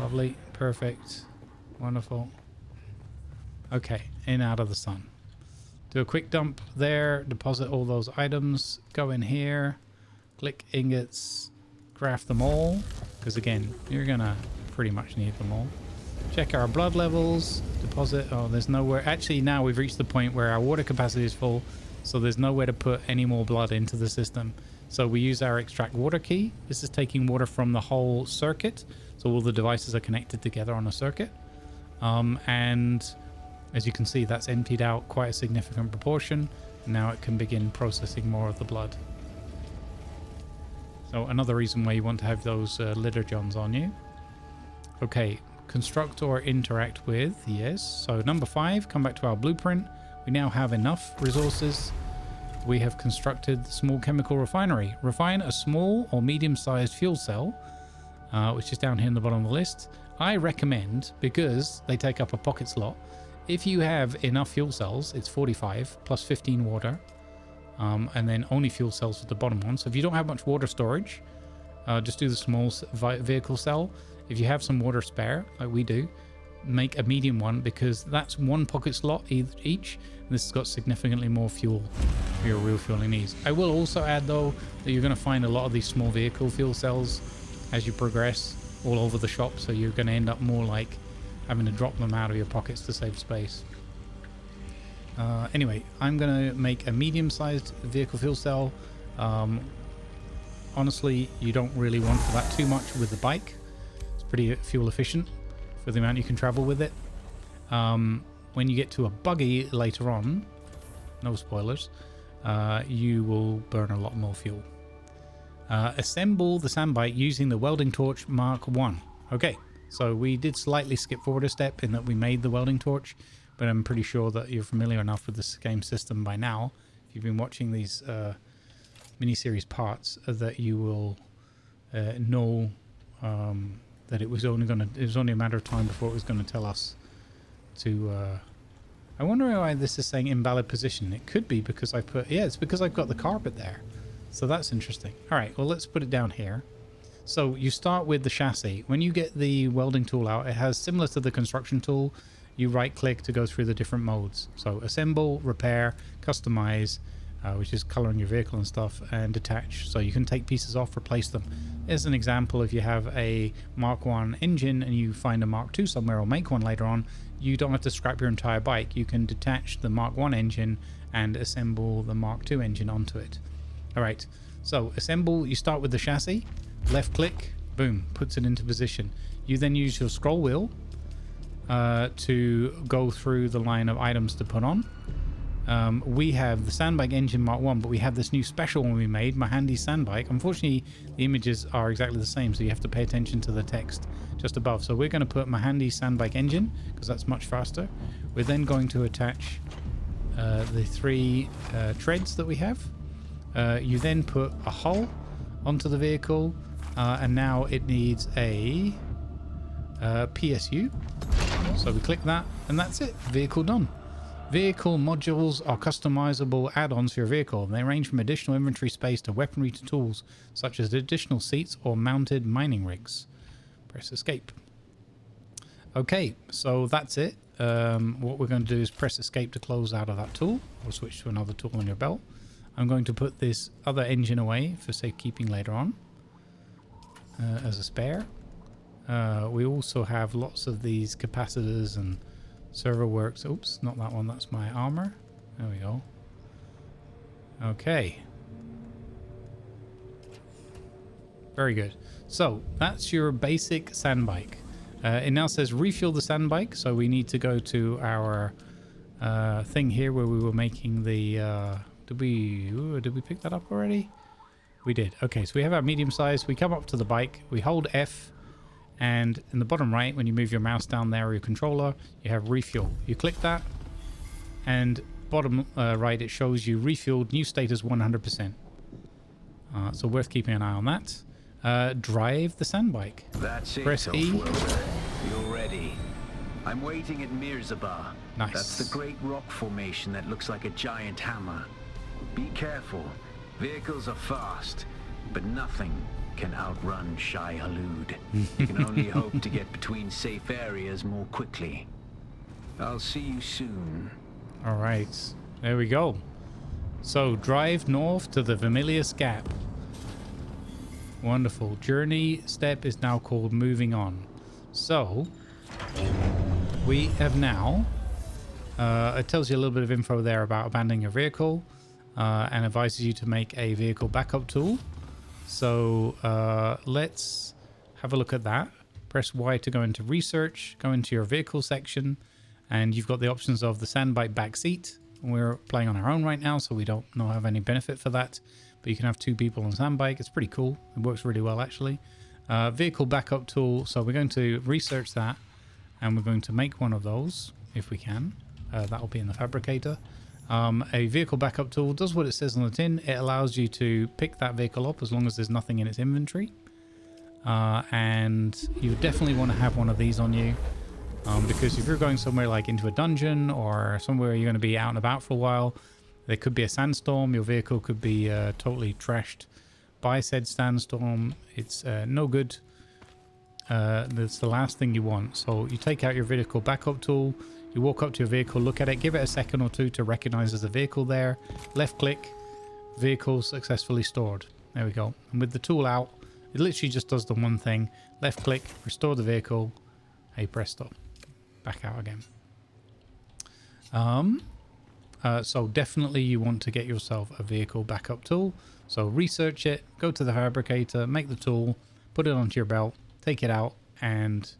Lovely, perfect, wonderful. Okay, in out of the sun. Do a quick dump there, deposit all those items, go in here, click ingots, craft them all, because again, you're gonna pretty much need them all. Check our blood levels. Deposit. Oh, there's nowhere. Actually, now we've reached the point where our water capacity is full, so there's nowhere to put any more blood into the system. So we use our extract water key. This is taking water from the whole circuit, so all the devices are connected together on a circuit. And as you can see, that's emptied out quite a significant proportion. Now it can begin processing more of the blood. So another reason why you want to have those litter johns on you. Okay, construct or interact with, yes. So number 5, come back to our blueprint. We now have enough resources. We have constructed the small chemical refinery. Refine a small or medium-sized fuel cell, which is down here in the bottom of the list. I recommend, because they take up a pocket slot, if you have enough fuel cells, it's 45 plus 15 water, and then only fuel cells for the bottom one. So if you don't have much water storage, just do the small vehicle cell. If you have some water spare, like we do, make a medium one, because that's one pocket slot each. And this has got significantly more fuel for your real fueling needs. I will also add, though, that you're going to find a lot of these small vehicle fuel cells as you progress all over the shop. So you're going to end up more like having to drop them out of your pockets to save space. Anyway, I'm going to make a medium-sized vehicle fuel cell. Honestly, you don't really want for that too much with the bike. It's pretty fuel efficient for the amount you can travel with it. When you get to a buggy later on, no spoilers, you will burn a lot more fuel. Assemble the Sandbike using the welding torch Mark 1. Okay, so we did slightly skip forward a step in that we made the welding torch, but I'm pretty sure that you're familiar enough with this game system by now, if you've been watching these mini-series parts, that you will know that it was only a matter of time before it was going to tell us to I wonder why this is saying invalid position. It could be because I put, yeah, it's because I've got the carpet there, so that's interesting. All right, well, let's put it down here. So you start with the chassis. When you get the welding tool out, it has, similar to the construction tool, you right click to go through the different modes. So assemble, repair, customize, which is coloring your vehicle and stuff, and detach. So you can take pieces off, replace them. As an example, if you have a Mark 1 engine and you find a Mark 2 somewhere or make one later on, you don't have to scrap your entire bike. You can detach the Mark 1 engine and assemble the Mark 2 engine onto it. All right, so assemble, you start with the chassis, left click, boom, puts it into position. You then use your scroll wheel to go through the line of items to put on. We have the Sandbike engine Mark 1, but we have this new special one we made, my handy Sandbike. Unfortunately, the images are exactly the same, so you have to pay attention to the text just above. So we're going to put my handy Sandbike engine, because that's much faster. We're then going to attach the 3 treads that we have. You then put a hull onto the vehicle, and now it needs a PSU. So we click that, and that's it. Vehicle done. Vehicle modules are customizable add-ons for your vehicle. They range from additional inventory space to weaponry to tools, such as additional seats or mounted mining rigs. Press escape. Okay, so that's it. What we're going to do is press escape to close out of that tool, or switch to another tool on your belt. I'm going to put this other engine away for safekeeping later on as a spare. We also have lots of these capacitors and server works. Oops, not that one. That's my armor. There we go. Okay. Very good. So that's your basic Sandbike. It now says refuel the Sandbike. So we need to go to our thing here where we were making the... Did we pick that up already? We did. Okay, so we have our medium size. We come up to the bike. We hold F. And in the bottom right, when you move your mouse down there or your controller, you have refuel. You click that, and bottom right, it shows you refueled, new status 100%. So worth keeping an eye on that. Drive the Sandbike. That's it, press E. You're ready. I'm waiting at Mirzabah. Nice. That's the great rock formation that looks like a giant hammer. Be careful. Vehicles are fast, but nothing can outrun Shai Halud. You can only hope to get between safe areas more quickly. I'll see you soon. All right, there we go. So drive north to the Vermilius Gap. Wonderful. Journey step is now called moving on. So We have now, it tells you a little bit of info there about abandoning your vehicle and advises you to make a vehicle backup tool. So let's have a look at that. Press Y to go into research, go into your vehicle section, and you've got the options of the Sandbike back seat. We're playing on our own right now, so we don't have any benefit for that, but you can have 2 people on Sandbike. It's pretty cool. It works really well, actually. Vehicle backup tool, so we're going to research that, and we're going to make one of those if we can. That will be in the fabricator. A vehicle backup tool does what it says on the tin. It allows you to pick that vehicle up as long as there's nothing in its inventory. And you definitely want to have one of these on you, because if you're going somewhere like into a dungeon or somewhere you're going to be out and about for a while, there could be a sandstorm. Your vehicle could be totally trashed by said sandstorm. It's no good. That's the last thing you want. So you take out your vehicle backup tool, you walk up to your vehicle, look at it, give it a second or two to recognize there's a vehicle there. Left click, vehicle successfully stored. There we go. And with the tool out, it literally just does the one thing. Left click, restore the vehicle. Hey presto, back out again. So definitely you want to get yourself a vehicle backup tool. So research it, go to the fabricator, make the tool, put it onto your belt, take it out, and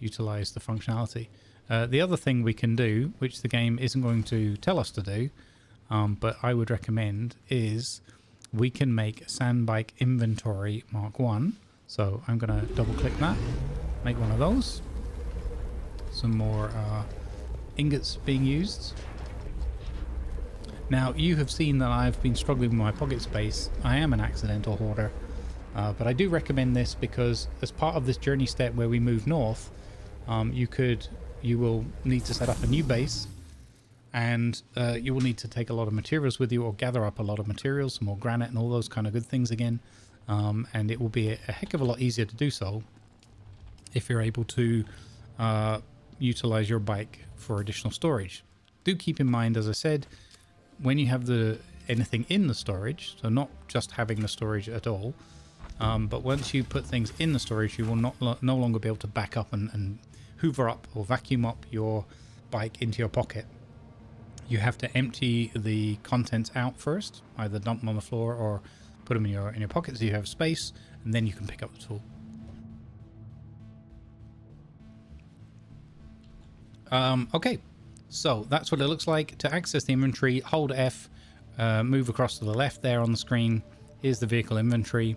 utilize the functionality. The other thing we can do, which the game isn't going to tell us to do, but I would recommend, is we can make a Sandbike inventory Mark 1. So I'm going to double click that, make one of those. Some more ingots being used. Now, you have seen that I've been struggling with my pocket space. I am an accidental hoarder, but I do recommend this because as part of this journey step where we move north, you will need to set up a new base, and you will need to take a lot of materials with you, or gather up a lot of materials, some more granite and all those kind of good things again. And it will be a heck of a lot easier to do so if you're able to utilize your bike for additional storage. Do keep in mind, as I said, when you have anything in the storage, so not just having the storage at all, but once you put things in the storage, you will no longer be able to back up and hoover up or vacuum up your bike into your pocket. You have to empty the contents out first, either dump them on the floor or put them in your pocket so you have space, and then you can pick up the tool. Okay, so that's what it looks like. To access the inventory, hold F, move across to the left there on the screen. Here's the vehicle inventory.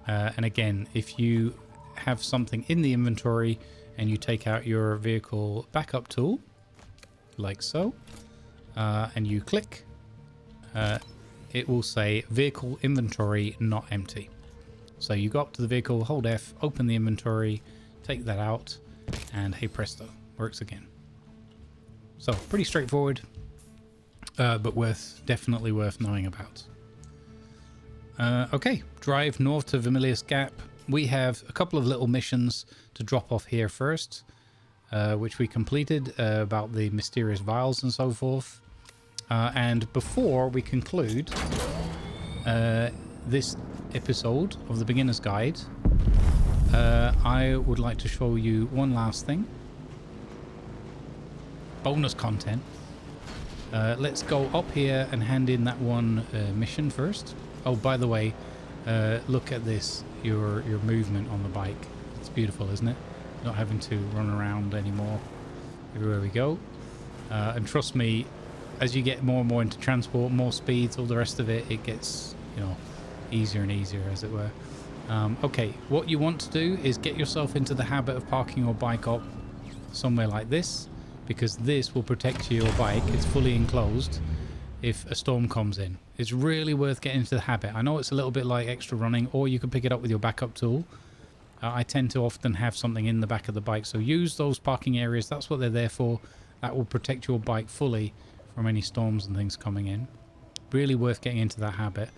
And again, if you have something in the inventory and you take out your vehicle backup tool, like so, and you click, it will say vehicle inventory not empty. So you go up to the vehicle, hold F, open the inventory, take that out, and hey presto, works again. So pretty straightforward, but definitely worth knowing about. Okay, drive north to Vermilius Gap. We have a couple of little missions to drop off here first, which we completed about the mysterious vials and so forth. And before we conclude this episode of the Beginner's Guide, I would like to show you one last thing. Bonus content. Let's go up here and hand in that one mission first. Oh, by the way, look at this, your movement on the bike. It's beautiful, isn't it? Not having to run around anymore everywhere we go. And trust me, as you get more and more into transport, more speeds, all the rest of it, it gets, easier and easier, as it were. Okay, what you want to do is get yourself into the habit of parking your bike up somewhere like this, because this will protect your bike. It's fully enclosed if a storm comes in. It's really worth getting into the habit. I know it's a little bit like extra running, or you can pick it up with your backup tool. I tend to often have something in the back of the bike, so use those parking areas. That's what they're there for. That will protect your bike fully from any storms and things coming in. Really worth getting into that habit.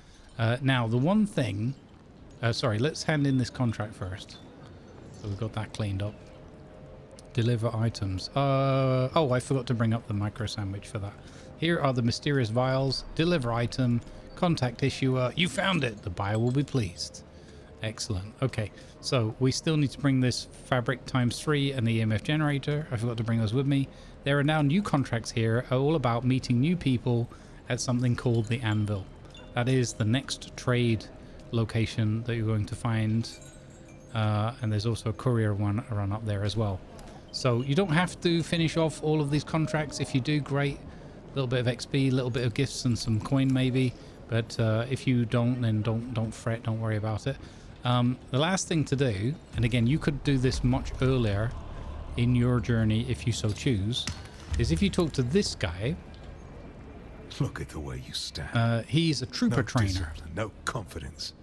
Now, the one thing... sorry, let's hand in this contract first. So we've got that cleaned up. Deliver items. Oh, I forgot to bring up the micro sandwich for that. Here are the mysterious vials. Deliver item. Contact issuer. You found it. The buyer will be pleased. Excellent. Okay, so we still need to bring this fabric ×3 and the EMF generator. I forgot to bring those with me. There are now new contracts here, all about meeting new people at something called the Anvil. That is the next trade location that you're going to find. And there's also a courier one run up there as well. So you don't have to finish off all of these contracts. If you do, great. A little bit of XP, a little bit of gifts and some coin maybe. But if you don't, then don't fret, don't worry about it. The last thing to do, and again, you could do this much earlier in your journey if you so choose, is if you talk to this guy. Look at the way you stand. He's a trooper No trainer. discipline, no confidence.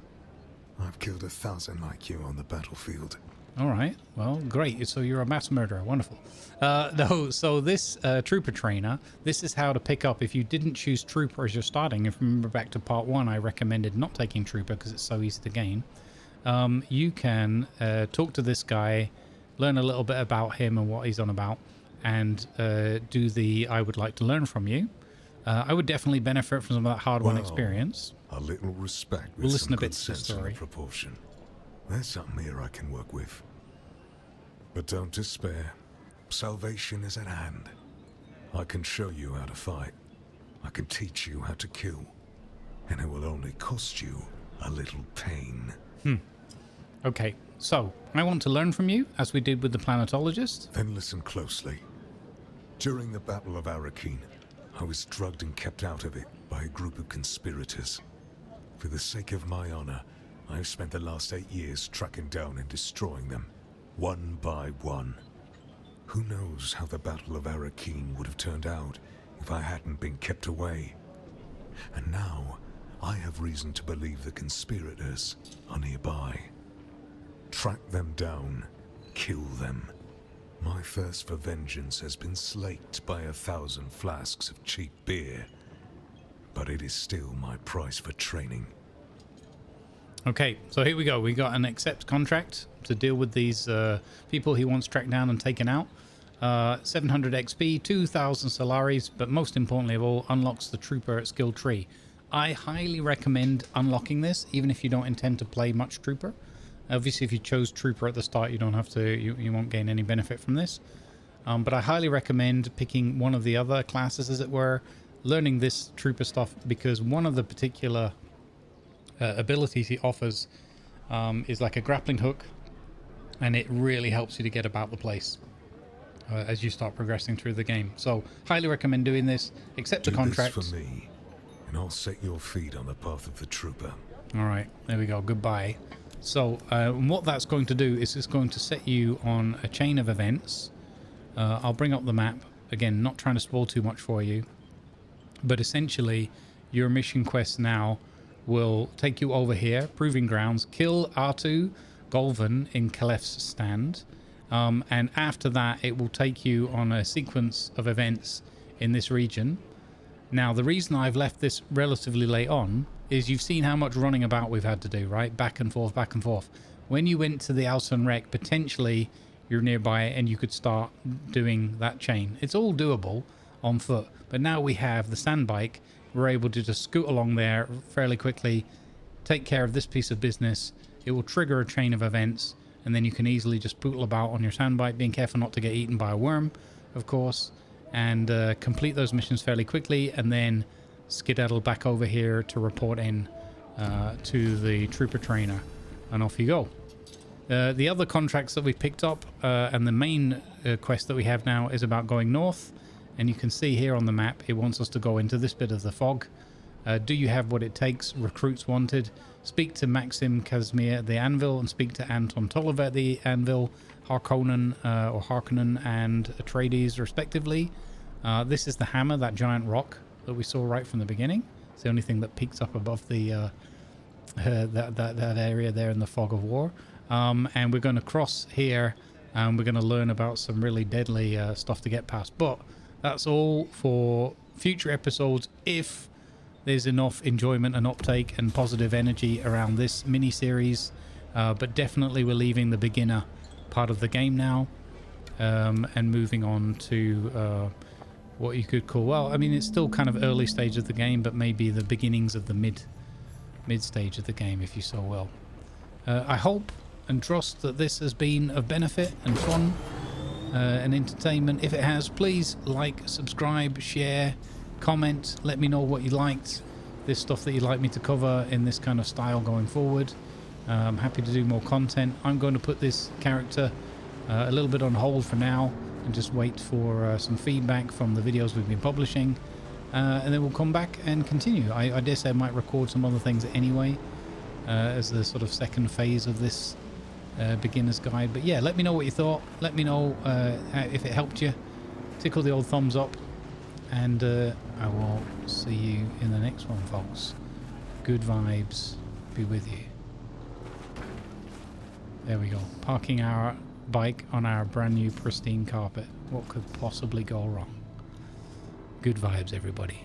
I've killed 1,000 like you on the battlefield. All right. Well, great. So you're a mass murderer. Wonderful. No, so this trooper trainer, this is how to pick up. If you didn't choose trooper as you're starting, if you remember back to part 1, I recommended not taking trooper because it's so easy to gain. You can talk to this guy, learn a little bit about him and what he's on about, and do the I would like to learn from you. I would definitely benefit from some of that hard-won experience. A little respect with We'll listen some a bit good to the sense and story. proportion. There's something here I can work with. But don't despair. Salvation is at hand. I can show you how to fight. I can teach you how to kill. And it will only cost you a little pain. Okay, so I want to learn from you, as we did with the Planetologist. Then listen closely. During the Battle of Arakeen, I was drugged and kept out of it by a group of conspirators. For the sake of my honor, I've spent the last 8 years tracking down and destroying them, one by one. Who knows how the Battle of Arakeen would have turned out if I hadn't been kept away. And now, I have reason to believe the conspirators are nearby. Track them down, kill them. My thirst for vengeance has been slaked by 1,000 flasks of cheap beer, but it is still my price for training. Okay, so here we go. We got an accept contract to deal with these people he wants tracked down and taken out. 700 XP, 2,000 Solaris, but most importantly of all, unlocks the Trooper skill tree. I highly recommend unlocking this, even if you don't intend to play much Trooper. Obviously, if you chose Trooper at the start, you don't have to. You won't gain any benefit from this. But I highly recommend picking one of the other classes, as it were, learning this Trooper stuff, because one of the particular abilities he offers is like a grappling hook, and it really helps you to get about the place as you start progressing through the game. So, highly recommend doing this. Accept the contract. Do this for me, and I'll set your feet on the path of the Trooper. All right, there we go. Goodbye. So what that's going to do is it's going to set you on a chain of events. I'll bring up the map. Again, not trying to spoil too much for you. But essentially, your mission quest now will take you over here. Proving Grounds. Kill R2 Golvan in Kalef's stand. And after that, it will take you on a sequence of events in this region. Now, the reason I've left this relatively late on is you've seen how much running about we've had to do, right? Back and forth, back and forth. When you went to the Alton Wreck, potentially you're nearby and you could start doing that chain. It's all doable on foot. But now we have the Sandbike. We're able to just scoot along there fairly quickly, take care of this piece of business. It will trigger a chain of events, and then you can easily just poodle about on your Sandbike, being careful not to get eaten by a worm, of course, and complete those missions fairly quickly, and then skedaddle back over here to report in to the Trooper Trainer, and off you go. The other contracts that we picked up, and the main quest that we have now is about going north, and you can see here on the map it wants us to go into this bit of the fog. Do you have what it takes? Recruits wanted. Speak to Maxim Casimir at the Anvil, and speak to Anton Tolliver at the Anvil, Harkonnen and Atreides respectively. This is the hammer, that giant rock that we saw right from the beginning. It's the only thing that peeks up above the that area there in the fog of war. And we're going to cross here, and we're going to learn about some really deadly stuff to get past. But that's all for future episodes, if there's enough enjoyment and uptake and positive energy around this mini-series. But definitely we're leaving the beginner part of the game now, and moving on to what you could call, well, I mean, it's still kind of early stage of the game, but maybe the beginnings of the mid stage of the game, if you so will. I hope and trust that this has been of benefit and fun and entertainment. If it has, please like, subscribe, share, comment, let me know what you liked, this stuff that you'd like me to cover in this kind of style going forward. I'm happy to do more content. I'm going to put this character a little bit on hold for now and just wait for some feedback from the videos we've been publishing, and then we'll come back and continue. I dare say I might record some other things anyway as the sort of second phase of this beginner's guide. But yeah, let me know what you thought. Let me know if it helped you. Tickle the old thumbs up, and I will see you in the next one, folks. Good vibes be with you. There we go. Parking our bike on our brand new pristine carpet. What could possibly go wrong? Good vibes, everybody.